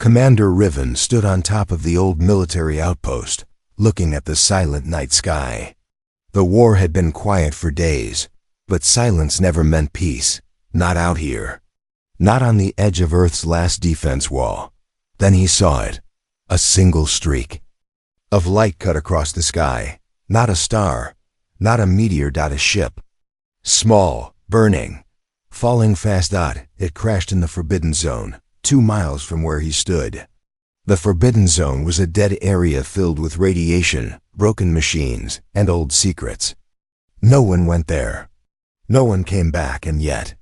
Commander Riven stood on top of the old military outpost, looking at the silent night sky. The war had been quiet for days, but silence never meant peace, not out here. Not on the edge of Earth's last defense wall. Then he saw it, a single streak of light cut across the sky, not a star, not a meteor, a ship. Small, burning, falling fast. It crashed in the Forbidden Zone, 2 miles from where he stood. The Forbidden Zone was a dead area filled with radiation, broken machines, and old secrets. No one went there. No one came back, and yet.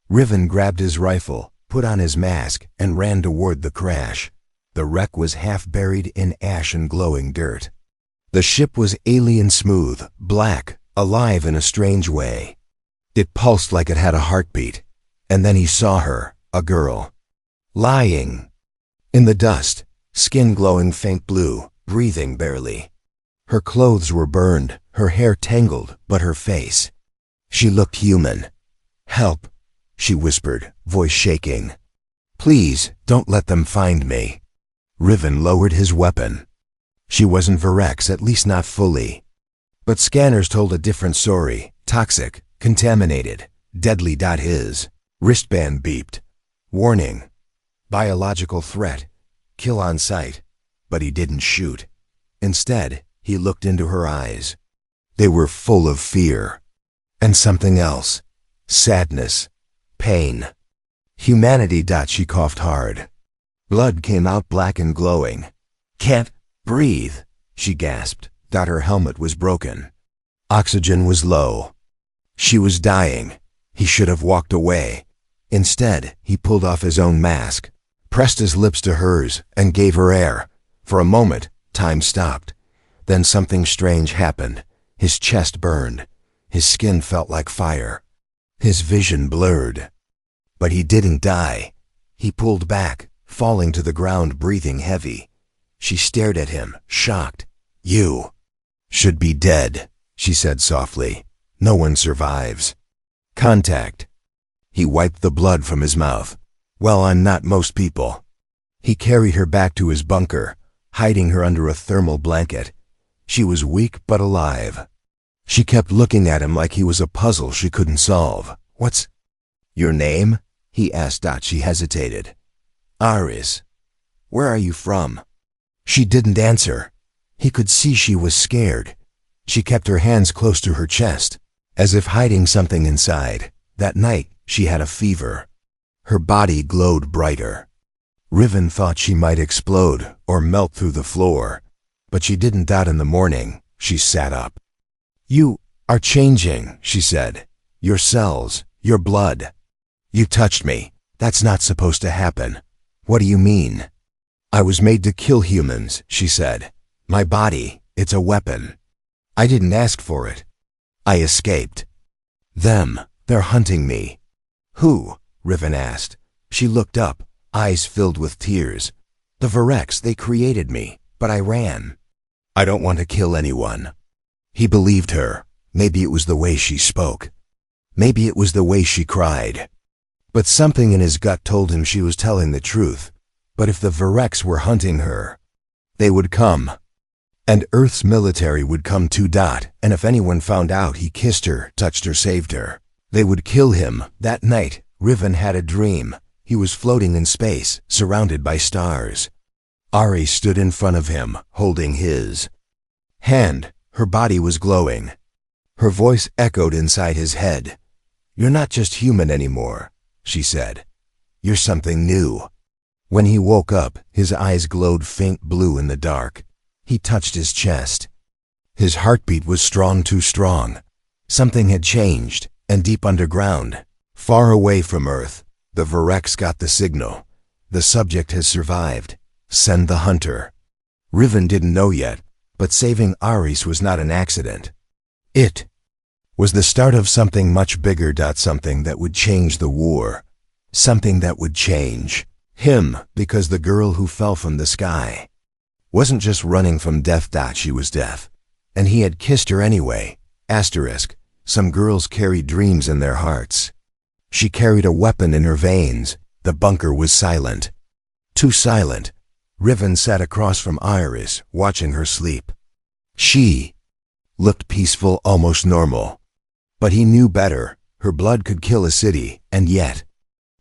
Riven grabbed his rifle, put on his mask, and ran toward the crash. The wreck was half buried in ash and glowing dirt. The ship was alien smooth, black, alive in a strange way. It pulsed like it had a heartbeat. And then he saw her, a girl, lying in the dust, skin glowing faint blue, breathing barely. Her clothes were burned, her hair tangled, but her face. She looked human. "Help," she whispered, voice shaking. "Please, don't let them find me." Riven lowered his weapon. She wasn't Virex, at least not fully. But scanners told a different story. Toxic, contaminated, deadly. His wristband beeped. Warning. Biological threat. Kill on sight. But he didn't shoot. Instead, he looked into her eyes. They were full of fear. And something else. Sadness. Pain. Humanity. She coughed hard. Blood came out black and glowing. "Can't breathe," she gasped. Her helmet was broken. Oxygen was low. She was dying. He should have walked away. Instead, he pulled off his own mask, pressed his lips to hers, and gave her air. For a moment, time stopped. Then something strange happened. His chest burned. His skin felt like fire. His vision blurred. But he didn't die. He pulled back, falling to the ground, breathing heavy. She stared at him, shocked. "You should be dead," she said softly. "No one survives." Contact. He wiped the blood from his mouth. "Well, I'm not most people." He carried her back to his bunker, hiding her under a thermal blanket. She was weak but alive. She kept looking at him like he was a puzzle she couldn't solve. "What's your name?" he asked. She hesitated. "Iris. Where are you from?" She didn't answer. He could see she was scared. She kept her hands close to her chest, as if hiding something inside. That night, she had a fever. Her body glowed brighter. Riven thought she might explode or melt through the floor, but she didn't. In the morning, she sat up. "You are changing," she said. "Your cells, your blood. You touched me. That's not supposed to happen." "What do you mean?" "I was made to kill humans," she said. "My body, it's a weapon. I didn't ask for it. I escaped. Them, they're hunting me." "Who?" Riven asked. She looked up, eyes filled with tears. "The Virex, they created me, but I ran. I don't want to kill anyone." He believed her. Maybe it was the way she spoke. Maybe it was the way she cried. But something in his gut told him she was telling the truth. But if the Virex were hunting her, they would come. And Earth's military would come too. And if anyone found out he kissed her, touched her, saved her, they would kill him. That night, Riven had a dream. He was floating in space, surrounded by stars. Ari stood in front of him, holding his hand. Her body was glowing. Her voice echoed inside his head. "You're not just human anymore," she said. "You're something new." When he woke up, his eyes glowed faint blue in the dark. He touched his chest. His heartbeat was strong, too strong. Something had changed, and deep underground, far away from Earth, the Virex got the signal. The subject has survived. Send the hunter. Riven didn't know yet, but saving Aris was not an accident. It was the start of something much bigger. Something that would change the war. Something that would change him, because the girl who fell from the sky wasn't just running from death. She was death. And he had kissed her anyway. Asterisk. Some girls carry dreams in their hearts. She carried a weapon in her veins. The bunker was silent. Too silent, Riven sat across from Iris, watching her sleep. She looked peaceful, almost normal. But he knew better. Her blood could kill a city, and yet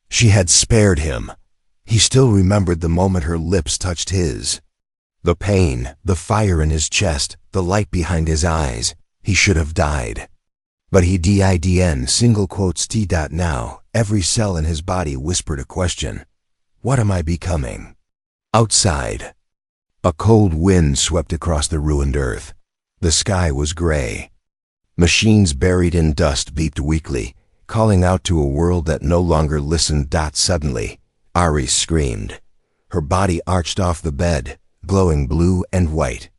she had spared him. He still remembered the moment her lips touched his. The pain, the fire in his chest, the light behind his eyes. He should have died. But he didn't, single quotes T. Now, every cell in his body whispered a question. What am I becoming? Outside, a cold wind swept across the ruined earth. The sky was gray. Machines buried in dust beeped weakly, calling out to a world that no longer listened. Suddenly, Iris screamed. Her body arched off the bed, glowing blue and white.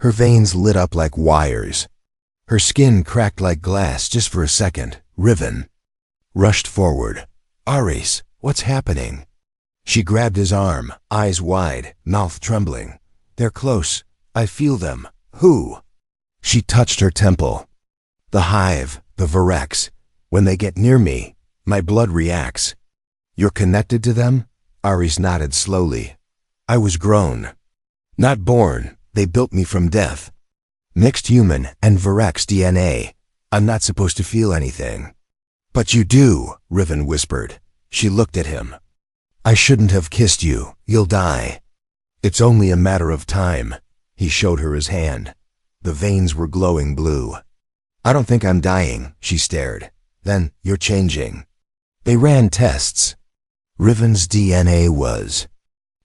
Her veins lit up like wires. Her skin cracked like glass just for a second. Riven rushed forward. Iris, what's happening? She grabbed his arm, eyes wide, mouth trembling. They're close. I feel them. Who? She touched her temple. The hive, the Virex. When they get near me, my blood reacts. You're connected to them? Iris nodded slowly. I was grown. Not born. They built me from death. Mixed human and Virex DNA. I'm not supposed to feel anything. But you do, Riven whispered. She looked at him. I shouldn't have kissed you. You'll die. It's only a matter of time. He showed her his hand. The veins were glowing blue. I don't think I'm dying, she stared. Then, you're changing. They ran tests. Riven's DNA was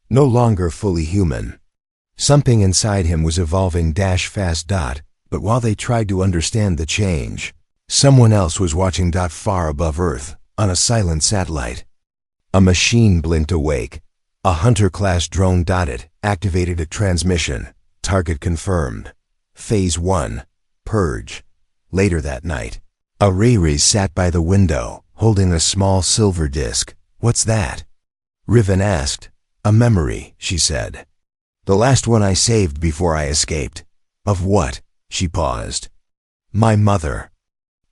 no longer fully human. Something inside him was evolving fast. But while they tried to understand the change, someone else was watching far above Earth, on a silent satellite. A machine blinked awake. A Hunter-class drone activated a transmission. Target confirmed. Phase 1. Purge. Later that night, Iris sat by the window, holding a small silver disc. What's that? Riven asked. A memory, she said. The last one I saved before I escaped. Of what? She paused. My mother.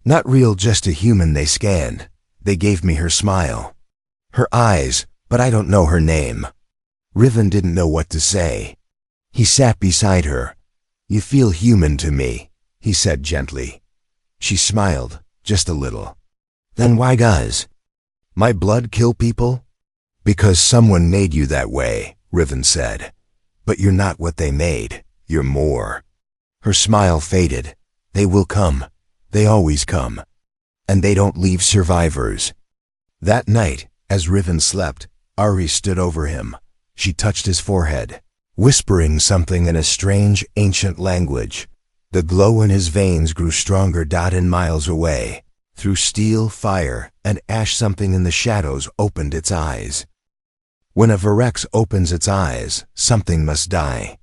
Not real, just a human they scanned. They gave me her smile. Her eyes, but I don't know her name. Riven didn't know what to say. He sat beside her. You feel human to me, he said gently. She smiled, just a little. Then why does my blood kill people? Because someone made you that way, Riven said. But you're not what they made. You're more. Her smile faded. They will come. They always come. And they don't leave survivors. That night, as Riven slept, Iris stood over him. She touched his forehead, whispering something in a strange, ancient language. The glow in his veins grew stronger. And miles away, through steel, fire, and ash, something in the shadows opened its eyes. When a Virex opens its eyes, something must die.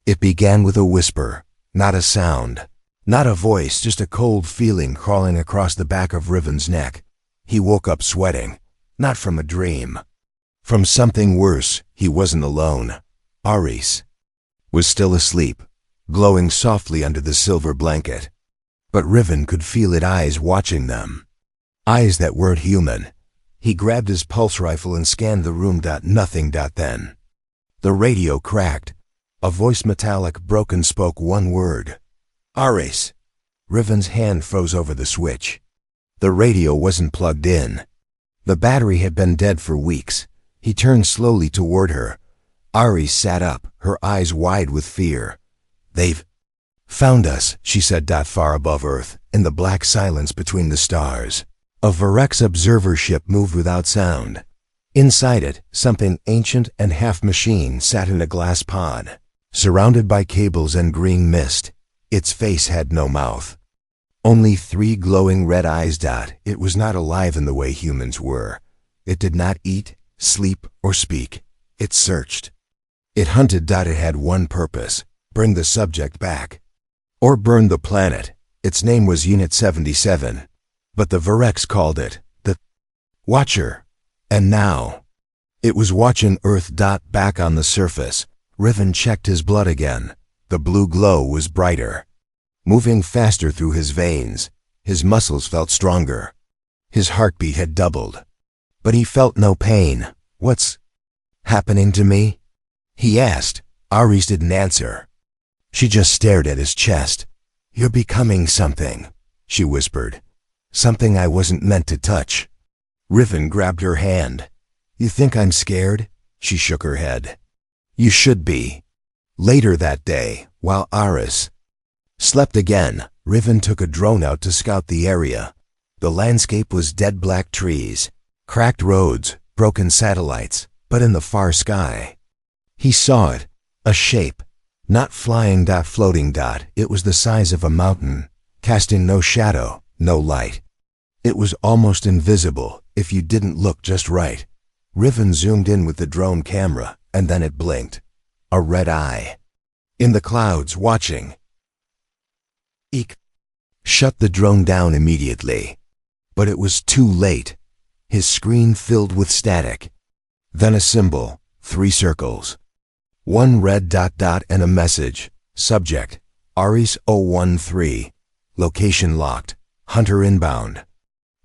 It began with a whisper, not a sound, not a voice, just a cold feeling crawling across the back of Riven's neck. He woke up sweating, not from a dream. From something worse. He wasn't alone. Iris was still asleep, glowing softly under the silver blanket. But Riven could feel its eyes watching them. Eyes that weren't human. He grabbed his pulse rifle and scanned the room. Nothing. Then the radio cracked. A voice, metallic, broken, spoke one word. Iris. Riven's hand froze over the switch. The radio wasn't plugged in. The battery had been dead for weeks. He turned slowly toward her. Iris sat up, her eyes wide with fear. They've found us, she said. Far above Earth, in the black silence between the stars, a Virex observer ship moved without sound. Inside it, something ancient and half-machine sat in a glass pod, surrounded by cables and green mist. Its face had no mouth. Only 3 glowing red eyes. It was not alive in the way humans were. It did not eat, sleep, or speak. It searched. It hunted. It had one purpose: bring the subject back. Or burn the planet. Its name was Unit 77. But the Virex called it the Watcher. And now, it was watching Earth. Back on the surface, Riven checked his blood again. The blue glow was brighter, moving faster through his veins. His muscles felt stronger. His heartbeat had doubled. But he felt no pain. What's Happening to me? He asked. Ares didn't answer. She just stared at his chest. You're becoming something, she whispered. Something I wasn't meant to touch. Riven grabbed her hand. You think I'm scared? She shook her head. You should be. Later that day, while Ares slept again, Riven took a drone out to scout the area. The landscape was dead black trees, cracked roads, broken satellites, but in the far sky, he saw it, a shape, not flying dot, floating dot. It was the size of a mountain, casting no shadow, no light. It was almost invisible if you didn't look just right. Riven zoomed in with the drone camera, and then it blinked. A red eye. In the clouds, watching. Eek. Shut the drone down immediately. But it was too late. His screen filled with static. Then a symbol, 3 circles. 1 red dot dot and a message. Subject, Ares 013. Location locked. Hunter inbound.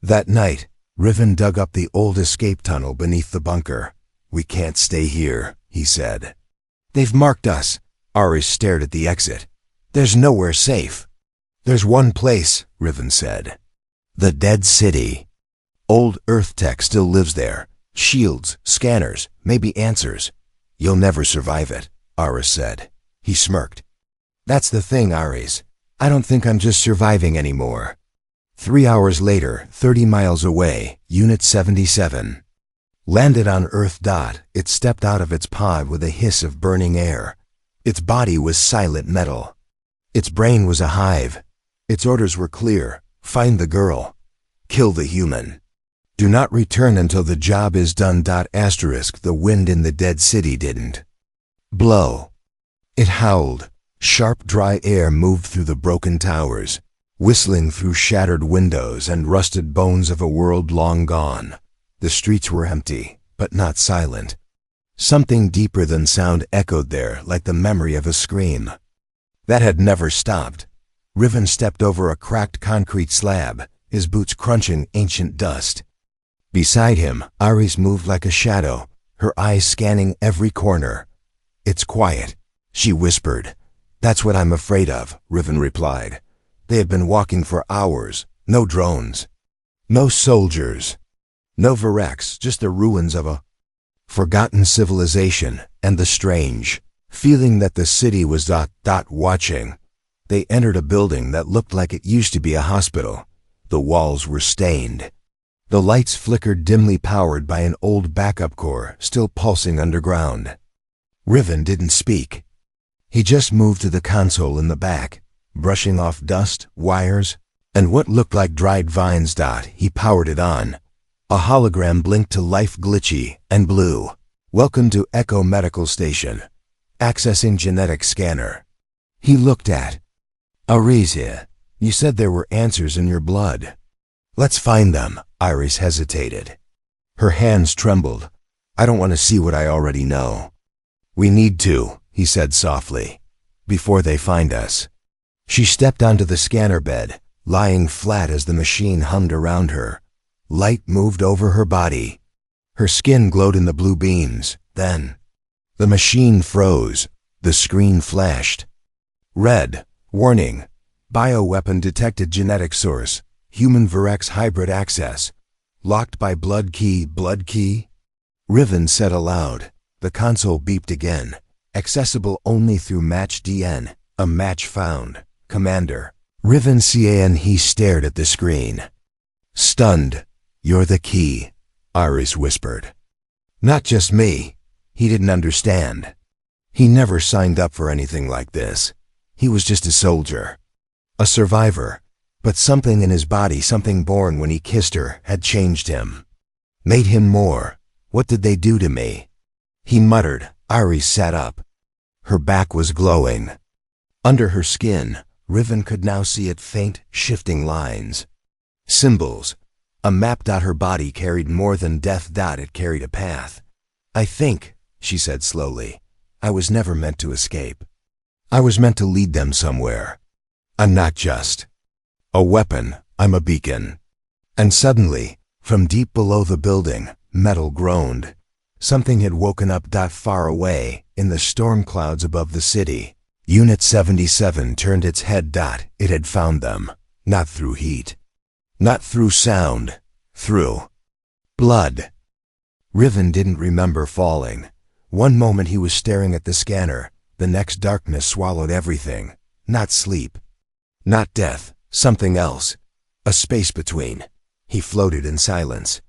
That night, Riven dug up the old escape tunnel beneath the bunker. We can't stay here, he said. They've marked us. Ares stared at the exit. There's nowhere safe. There's one place, Riven said. The dead city. Old Earth tech still lives there. Shields, scanners, maybe answers. You'll never survive it, Ares said. He smirked. That's the thing, Ares. I don't think I'm just surviving anymore. 3 hours later, 30 miles away, Unit 77. Landed on Earth. It stepped out of its pod with a hiss of burning air. Its body was silent metal. Its brain was a hive. Its orders were clear. Find the girl. Kill the human. Do not return until the job is done. Asterisk, the wind in the dead city didn't blow. It howled. Sharp, dry air moved through the broken towers, whistling through shattered windows and rusted bones of a world long gone. The streets were empty, but not silent. Something deeper than sound echoed there, like the memory of a scream that had never stopped. Riven stepped over a cracked concrete slab, his boots crunching ancient dust. Beside him, Ares moved like a shadow, her eyes scanning every corner. It's quiet, she whispered. That's what I'm afraid of, Riven replied. They had been walking for hours. No drones. No soldiers. No Virex, just the ruins of a forgotten civilization, and the strange feeling that the city was watching. They entered a building that looked like it used to be a hospital. The walls were stained. The lights flickered dimly, powered by an old backup core still pulsing underground. Riven didn't speak. He just moved to the console in the back, brushing off dust, wires, and what looked like dried vines. He powered it on. A hologram blinked to life, glitchy and blue. Welcome to Echo Medical Station. Accessing genetic scanner. He looked at Ares. You said there were answers in your blood. Let's find them. Iris hesitated. Her hands trembled. I don't want to see what I already know. We need to, he said softly, before they find us. She stepped onto the scanner bed, lying flat as the machine hummed around her. Light moved over her body. Her skin glowed in the blue beams. Then the machine froze. The screen flashed. Red. Warning. Bioweapon detected. Genetic source. Human Virex hybrid access. Locked by blood key. Blood key? Riven said aloud. The console beeped again. Accessible only through match DN. A match found. Commander. Riven CAN. He stared at the screen. Stunned. You're the key, Iris whispered. Not just me. He didn't understand. He never signed up for anything like this. He was just a soldier. A survivor. But something in his body, something born when he kissed her, had changed him. Made him more. What did they do to me? He muttered. Iris sat up. Her back was glowing. Under her skin, Riven could now see it, faint, shifting lines. Symbols. A map. Her body carried more than death. It carried a path. I think, she said slowly, I was never meant to escape. I was meant to lead them somewhere. I'm not just a weapon, I'm a beacon. And suddenly, from deep below the building, metal groaned. Something had woken up. Far away, in the storm clouds above the city, Unit 77 turned its head. It had found them, not through heat, not through sound, through blood. Riven didn't remember falling. One moment he was staring at the scanner, the next darkness swallowed everything. Not sleep, not death, something else. A space between. He floated in silence.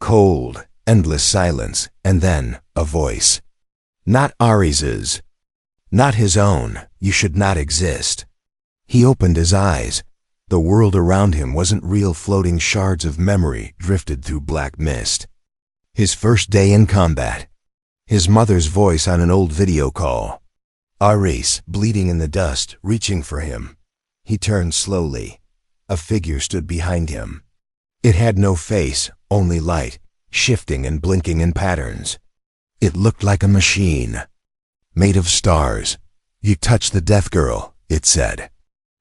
Cold, endless silence, and then a voice. Not Ares's. Not his own. You should not exist. He opened his eyes. The world around him wasn't real. Floating shards of memory drifted through black mist. His first day in combat. His mother's voice on an old video call. Ares, bleeding in the dust, reaching for him. He turned slowly. A figure stood behind him. It had no face, only light, shifting and blinking in patterns. It looked like a machine, made of stars. You touch the death girl, it said.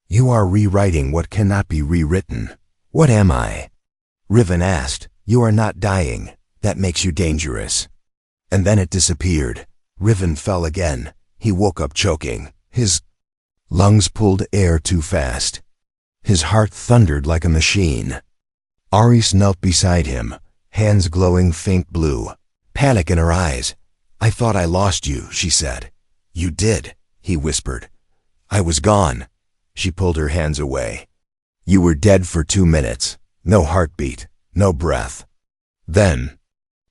You are rewriting what cannot be rewritten. What am I? Riven asked. You are not dying. That makes you dangerous. And then it disappeared. Riven fell again. He woke up choking. His lungs pulled air too fast. His heart thundered like a machine. Ares knelt beside him, hands glowing faint blue, panic in her eyes. I thought I lost you, she said. You did, he whispered. I was gone. She pulled her hands away. You were dead for 2 minutes. No heartbeat, no breath. Then,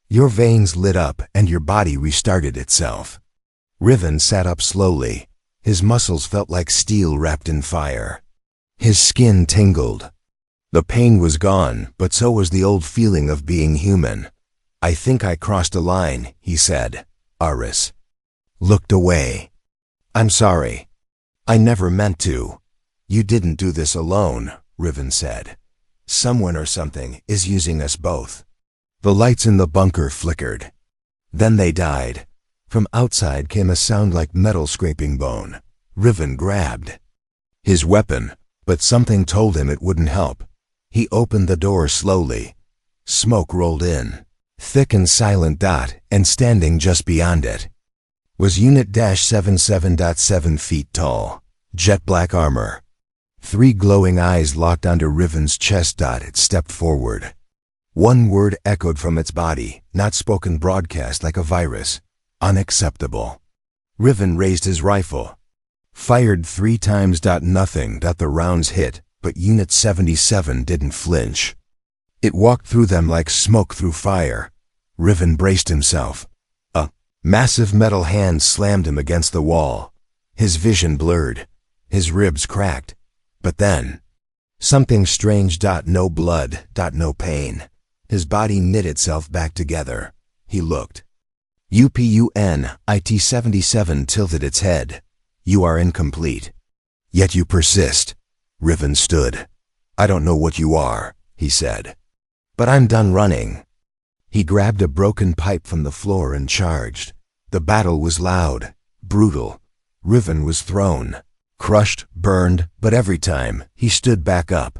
your veins lit up and your body restarted itself. Riven sat up slowly. His muscles felt like steel wrapped in fire. His skin tingled. The pain was gone, but so was the old feeling of being human. I think I crossed a line, he said. Ares looked away. I'm sorry. I never meant to. You didn't do this alone, Riven said. Someone or something is using us both. The lights in the bunker flickered. Then they died. From outside came a sound like metal scraping bone. Riven grabbed his weapon, but something told him it wouldn't help. He opened the door slowly. Smoke rolled in, thick and silent. And standing just beyond it was Unit 77. 7 feet tall, jet black armor. 3 glowing eyes locked onto Riven's chest. It stepped forward. One word echoed from its body, not spoken, broadcast like a virus. Unacceptable. Riven raised his rifle. Fired 3 times. Nothing. The rounds hit, but Unit 77 didn't flinch. It walked through them like smoke through fire. Riven braced himself. A massive metal hand slammed him against the wall. His vision blurred. His ribs cracked. But then, something strange. No blood. No pain. His body knit itself back together. He looked. UPUN-IT 77 tilted its head. You are incomplete. Yet you persist. Riven stood. I don't know what you are, he said. But I'm done running. He grabbed a broken pipe from the floor and charged. The battle was loud, brutal. Riven was thrown, crushed, burned, but every time, he stood back up.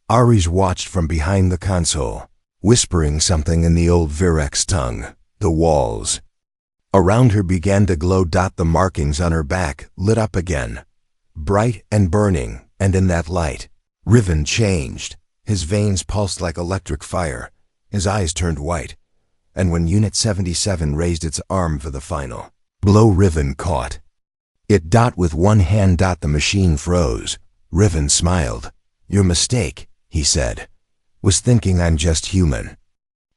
Ares watched from behind the console, whispering something in the old Virex tongue. The walls around her began to glow. The markings on her back lit up again, bright and burning, and in that light, Riven changed. His veins pulsed like electric fire. His eyes turned white. And when Unit 77 raised its arm for the final blow, Riven caught it. With one hand. The machine froze. Riven smiled. Your mistake, he said, was thinking I'm just human.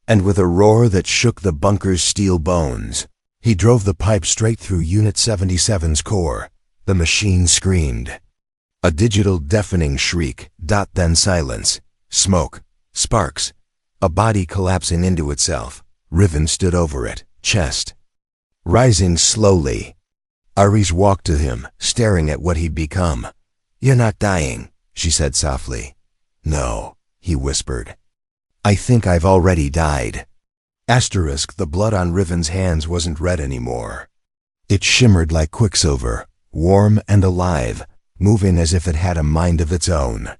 And with a roar that shook the bunker's steel bones, he drove the pipe straight through Unit 77's core. The machine screamed. A digital deafening shriek. Then silence. Smoke. Sparks. A body collapsing into itself. Riven stood over it, chest rising slowly. Ares walked to him, staring at what he'd become. You're not dying, she said softly. No, he whispered. I think I've already died. The blood on Riven's hands wasn't red anymore. It shimmered like quicksilver, warm and alive, moving as if it had a mind of its own.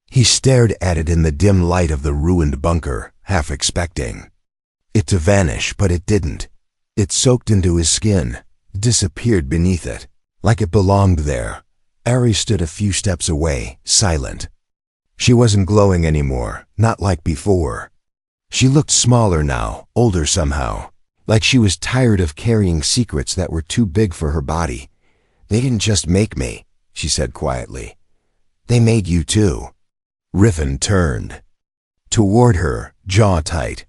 He stared at it in the dim light of the ruined bunker, half expecting it to vanish, but it didn't. It soaked into his skin, disappeared beneath it, like it belonged there. Ares stood a few steps away, silent. She wasn't glowing anymore, not like before. She looked smaller now, older somehow, like she was tired of carrying secrets that were too big for her body. "They didn't just make me," she said quietly. "They made you too." Riven turned toward her, jaw tight.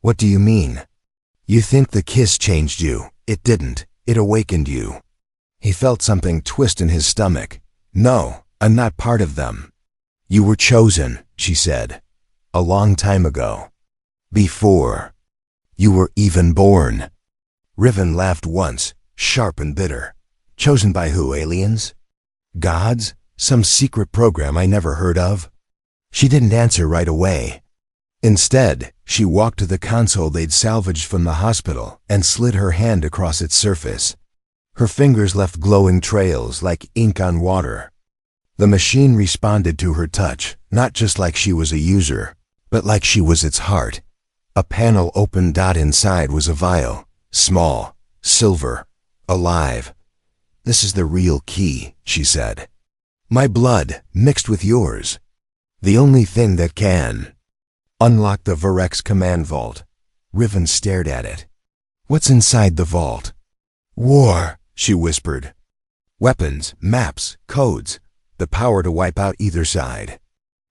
"What do you mean?" "You think the kiss changed you. It didn't. It awakened you." He felt something twist in his stomach. "No, I'm not part of them." "You were chosen," she said. "A long time ago. Before you were even born." Riven laughed once, sharp and bitter. "Chosen by who, aliens? Gods? Some secret program I never heard of?" She didn't answer right away. Instead, she walked to the console they'd salvaged from the hospital and slid her hand across its surface. Her fingers left glowing trails like ink on water. The machine responded to her touch, not just like she was a user, but like she was its heart. A panel opened. Inside was a vial, small, silver, alive. "This is the real key," she said. "My blood, mixed with yours. The only thing that can unlock the Virex command vault." Riven stared at it. "What's inside the vault?" "War," she whispered. "Weapons, maps, codes, the power to wipe out either side."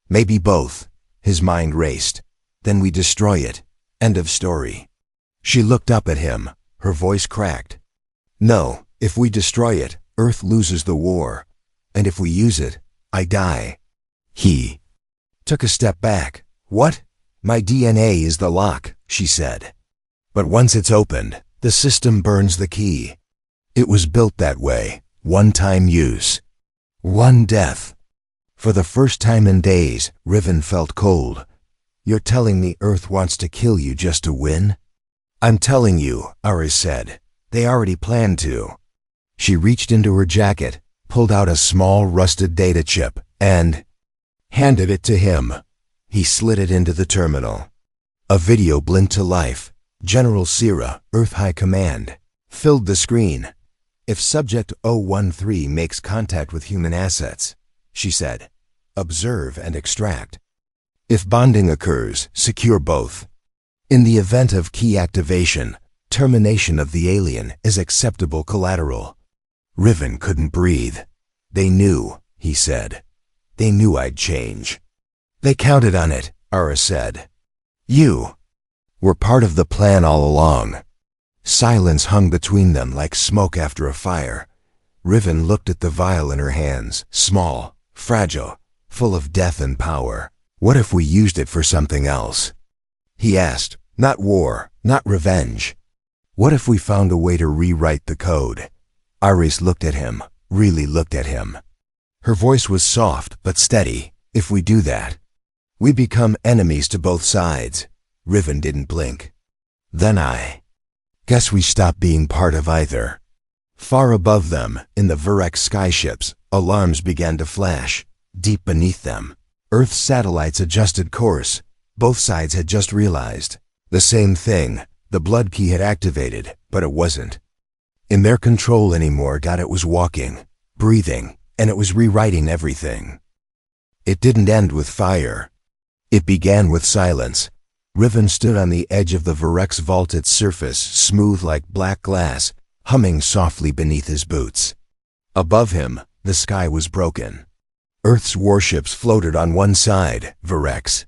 "Maybe both." His mind raced. "Then we destroy it. End of story." She looked up at him, her voice cracked. "No, if we destroy it, Earth loses the war. And if we use it, I die." He took a step back. "What?" "My DNA is the lock," she said. "But once it's opened, the system burns the key. It was built that way, one-time use. One death." For the first time in days, Riven felt cold. "You're telling me Earth wants to kill you just to win?" "I'm telling you," Ares said. "They already planned to." She reached into her jacket, pulled out a small rusted data chip, and handed it to him. He slid it into the terminal. A video blinked to life. General Sira, Earth High Command, filled the screen. "If Subject 013 makes contact with human assets," she said, "observe and extract. If bonding occurs, secure both. In the event of key activation, termination of the alien is acceptable collateral." Riven couldn't breathe. "They knew," he said. "They knew I'd change." "They counted on it," Ares said. "You were part of the plan all along." Silence hung between them like smoke after a fire. Riven looked at the vial in her hands, small, fragile, full of death and power. "What if we used it for something else?" he asked. "Not war, not revenge. What if we found a way to rewrite the code?" Ares looked at him, really looked at him. Her voice was soft but steady. "If we do that, we become enemies to both sides." Riven didn't blink. "Then I guess we stop being part of either." Far above them, in the Virex skyships, alarms began to flash. Deep beneath them, Earth's satellites adjusted course. Both sides had just realized the same thing. The blood key had activated, but it wasn't in their control anymore. It was walking, breathing, and it was rewriting everything. It didn't end with fire. It began with silence. Riven stood on the edge of the Virex vault, its surface smooth like black glass, humming softly beneath his boots. Above him, the sky was broken. Earth's warships floated on one side, Virex.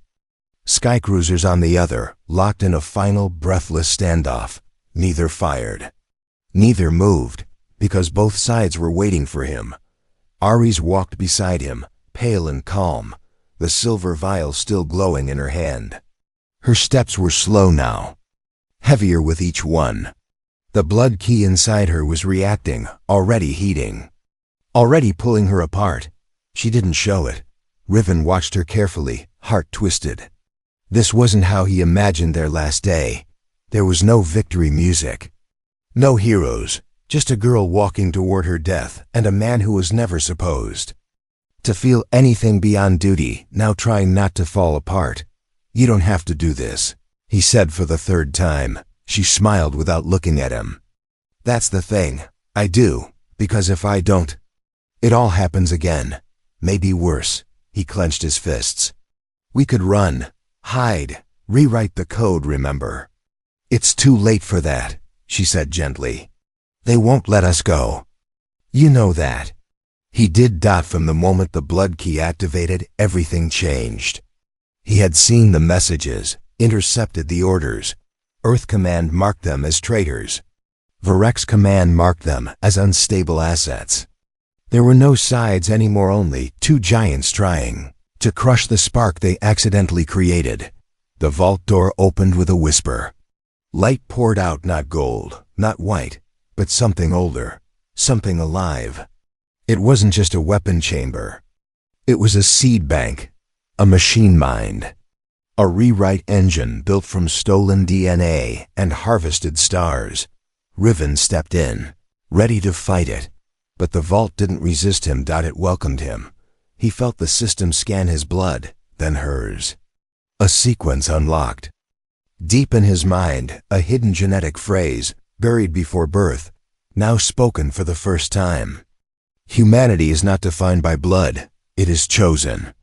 Skycruisers on the other, locked in a final, breathless standoff. Neither fired. Neither moved, because both sides were waiting for him. Ares walked beside him, pale and calm, the silver vial still glowing in her hand. Her steps were slow now, heavier with each one. The blood key inside her was reacting, already heating, already pulling her apart. She didn't show it. Riven watched her carefully, heart twisted. This wasn't how he imagined their last day. There was no victory music. No heroes, just a girl walking toward her death and a man who was never supposed to feel anything beyond duty, now trying not to fall apart. "You don't have to do this," he said for the third time. She smiled without looking at him. That's the thing. I do, because if I don't, it all happens again. Maybe worse. He clenched his fists. We could run, hide, rewrite the code, remember? It's too late for that, she said gently. They won't let us go. You know that. He did. From the moment the blood key activated, everything changed. He had seen the messages, intercepted the orders. Earth Command marked them as traitors. Varex Command marked them as unstable assets. There were no sides anymore, only two giants trying to crush the spark they accidentally created. The vault door opened with a whisper. Light poured out, not gold, not white, but something older, something alive. It wasn't just a weapon chamber. It was a seed bank, a machine mind, a rewrite engine built from stolen DNA and harvested stars. Riven stepped in, ready to fight it, but the vault didn't resist him. It welcomed him. He felt the system scan his blood, then hers. A sequence unlocked. Deep in his mind, a hidden genetic phrase, buried before birth, now spoken for the first time. Humanity is not defined by blood, it is chosen.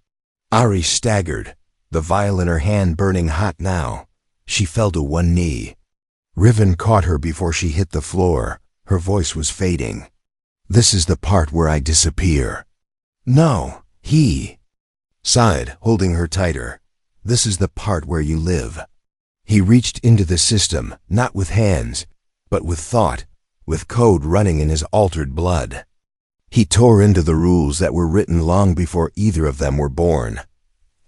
Ari staggered, the vial in her hand burning hot now. She fell to one knee. Riven caught her before she hit the floor. Her voice was fading. This is the part where I disappear. No, he sighed, holding her tighter. This is the part where you live. He reached into the system, not with hands, but with thought, with code running in his altered blood. He tore into the rules that were written long before either of them were born.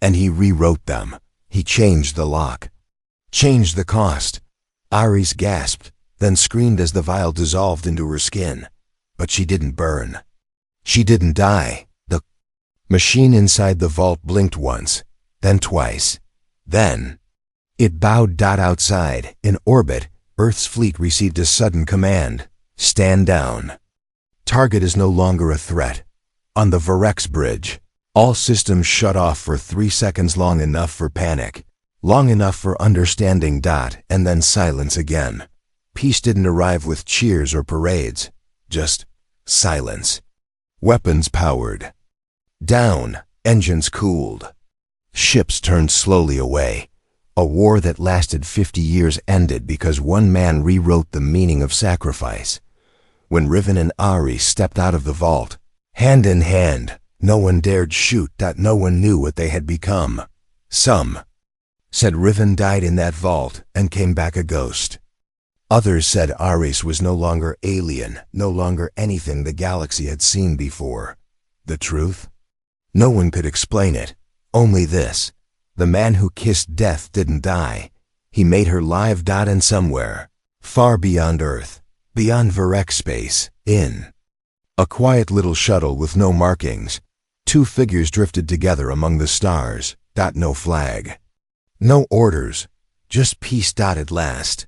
And he rewrote them. He changed the lock. Changed the cost. Ares gasped, then screamed as the vial dissolved into her skin. But she didn't burn. She didn't die. The machine inside the vault blinked once, then twice. Then it bowed. Outside, in orbit, Earth's fleet received a sudden command. Stand down. Target is no longer a threat. On the Varex bridge, all systems shut off for 3 seconds, long enough for panic, long enough for understanding. And then silence again. Peace didn't arrive with cheers or parades, just silence. Weapons powered down, engines cooled. Ships turned slowly away. A war that lasted 50 years ended because one man rewrote the meaning of sacrifice. When Riven and Ari stepped out of the vault, hand in hand, no one dared shoot. No one knew what they had become. Some said Riven died in that vault and came back a ghost. Others said Ares was no longer alien, no longer anything the galaxy had seen before. The truth? No one could explain it. Only this. The man who kissed death didn't die. He made her live. And somewhere, far beyond Earth, beyond Varex space, in a quiet little shuttle with no markings, two figures drifted together among the stars. No flag. No orders. Just peace. At last.